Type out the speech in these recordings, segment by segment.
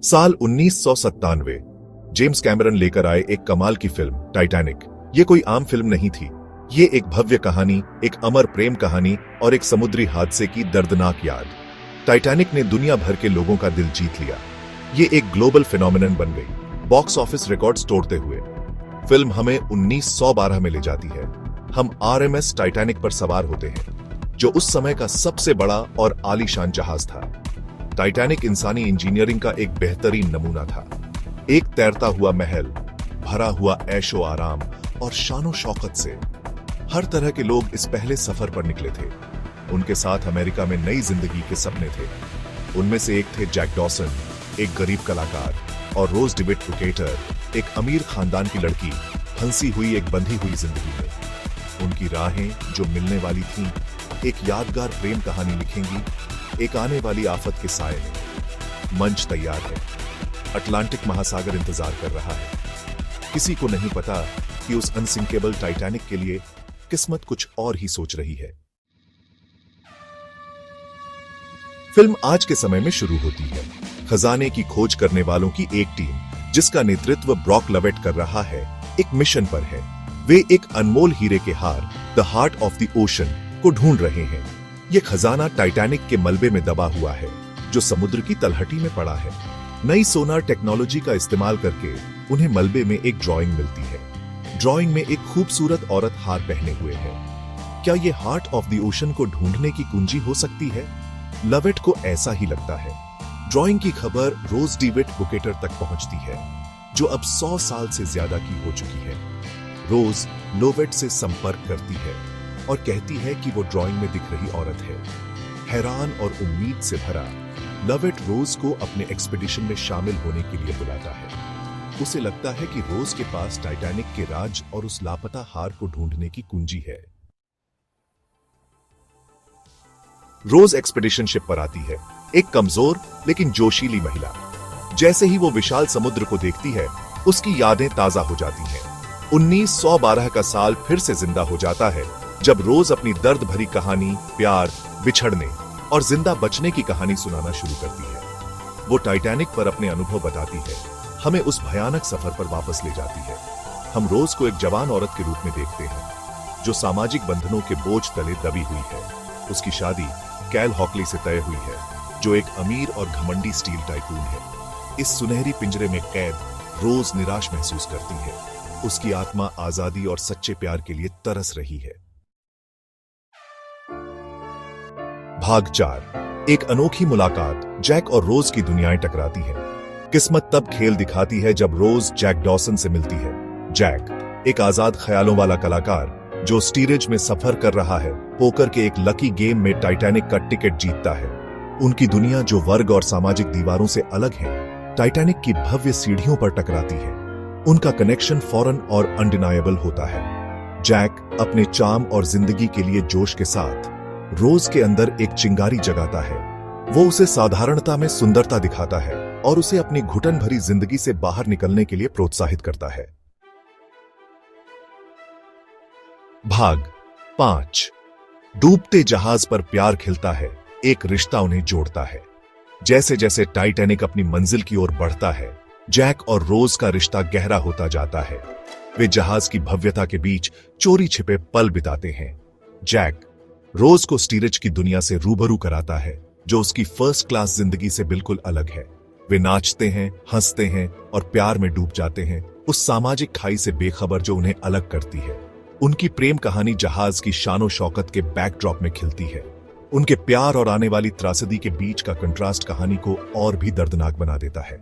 साल 1997 James Cameron लेकर आए एक कमाल की फिल्म टाइटैनिक। ये कोई आम फिल्म नहीं थी। ये एक भव्य कहानी, एक अमर प्रेम कहानी और एक समुद्री हादसे की दर्दनाक याद। टाइटैनिक ने दुनिया भर के लोगों का दिल जीत लिया। ये एक ग्लोबल फिनोमिनन बन गई, बॉक्स ऑफिस रिकॉर्ड्स तोड़ते हुए। फिल्म हमें 1912 में ले जाती है। हम आरएमएस टाइटैनिक पर सवार होते हैं, जो उस समय का सबसे बड़ा और आलीशान जहाज था। टाइटैनिक इंसानी इंजीनियरिंग का एक बेहतरीन नमूना था। एक तैरता हुआ महल, भरा हुआ ऐशो आराम और शानो शौकत से। हर तरह के लोग इस पहले सफर पर निकले थे। उनके साथ अमेरिका में नई जिंदगी के सपने थे। उनमें से एक थे जैक डॉसन, एक गरीब कलाकार, और रोज डिविट बुकेटर, एक अमीर खानदान की लड़की, फंसी हुई एक बंधी हुई जिंदगी में। उनकी राहें जो मिलने वाली थीं, एक यादगार प्रेम कहानी लिखेंगी एक आने वाली आफत के साए में। मंच तैयार है, अटलांटिक महासागर इंतजार कर रहा है। किसी को नहीं पता कि उस अनसिंकेबल टाइटैनिक के लिए किस्मत कुछ और ही सोच रही है। फिल्म आज के समय में शुरू होती है। खजाने की खोज करने वालों की एक टीम, जिसका नेतृत्व ब्रॉक लवेट कर रहा है, एक मिशन पर है। वे एक अनमोल हीरे के हार, the heart of the ocean, को ढूंढ रहे हैं। यह खजाना टाइटैनिक के मलबे में दबा हुआ है, जो समुद्र की तलहटी में पड़ा है। नई सोनार टेक्नोलॉजी का इस्तेमाल करके उन्हें मलबे में एक ड्राइंग मिलती है। ड्राइंग में एक खूबसूरत औरत हार पहने हुए है। क्या यह हार्ट ऑफ द ओशन को ढूंढने की कुंजी हो सकती है? लवेट को ऐसा ही लगता है। ड्राइंग की खबर रोज डिविट बुकेटर तक पहुंचती है, जो अब 100 साल से ज्यादा की हो चुकी है। रोज लवेट से संपर्क करती है और कहती है कि वो ड्राइंग में दिख रही औरत है। हैरान और उम्मीद से भरा, लवेट रोज को अपने एक्सपीडिशन में शामिल होने के लिए बुलाता है। उसे लगता है कि रोज के पास टाइटैनिक के राज और उस लापता हार को ढूंढने की कुंजी है। रोज एक्सपीडिशन शिप पर आती है, एक कमजोर लेकिन जोशीली महिला। जैसे ही वो विशाल समुद्र को देखती है, उसकी यादें ताजा हो जाती हैं। 1912 का साल फिर से जिंदा हो जाता है, जब रोज अपनी दर्द भरी कहानी, प्यार, बिछड़ने और जिंदा बचने की कहानी सुनाना शुरू करती है। वो टाइटैनिक पर अपने अनुभव बताती है, हमें उस भयानक सफर पर वापस ले जाती है। हम रोज को एक जवान औरत के रूप में देखते हैं, जो सामाजिक बंधनों के बोझ तले दबी हुई है। उसकी शादी कैल हॉकली से तय हुई है, जो एक अमीर और घमंडी स्टील टाइकून है। इस सुनहरी पिंजरे में कैद रोज निराश महसूस करती है। उसकी आत्मा आजादी और सच्चे प्यार के लिए तरस रही है। भाग 4। एक अनोखी मुलाकात। जैक और रोज की दुनियाएं टकराती हैं। किस्मत तब खेल दिखाती है जब रोज जैक डॉसन से मिलती है। जैक एक आजाद ख्यालों वाला कलाकार, जो स्टीरेज में सफर कर रहा है, पोकर के एक लकी गेम में टाइटैनिक का टिकट जीतता है। उनकी दुनिया, जो वर्ग और सामाजिक दीवारों से अलग है, टाइटैनिक की भव्य सीढ़ियों पर टकराती है। उनका कनेक्शन फौरन और अनडिनायबल होता है। जैक अपने चार्म और जिंदगी के लिए जोश के साथ रोज के अंदर एक चिंगारी जगाता है। वो उसे साधारणता में सुंदरता दिखाता है और उसे अपनी घुटन भरी जिंदगी से बाहर निकलने के लिए प्रोत्साहित करता है। भाग 5। डूबते जहाज पर प्यार खिलता है, एक रिश्ता उन्हें जोड़ता है। जैसे जैसे टाइटैनिक अपनी मंजिल की ओर बढ़ता है, जैक और रोज का रिश्ता गहरा होता जाता है। वे जहाज की भव्यता के बीच चोरी छिपे पल बिताते हैं। जैक रोज को स्टीरेज की दुनिया से रूबरू कराता है, जो उसकी फर्स्ट क्लास जिंदगी से बिल्कुल अलग है। वे नाचते हैं, हंसते हैं और प्यार में डूब जाते हैं, उस सामाजिक खाई से बेखबर जो उन्हें अलग करती है। उनकी प्रेम कहानी जहाज की शानो शौकत के बैकड्रॉप में खिलती है। उनके प्यार और आने वाली त्रासदी के बीच का कंट्रास्ट कहानी को और भी दर्दनाक बना देता है।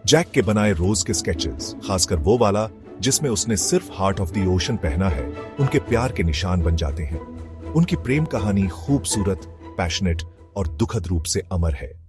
जैक के बनाए रोज के स्केचेस, खासकर वो वाला जिसमें उसने सिर्फ हार्ट ऑफ द ओशन पहना है, उनके प्यार के निशान बन जाते हैं। उनकी प्रेम कहानी खूबसूरत, पैशनेट और दुखद रूप से अमर है।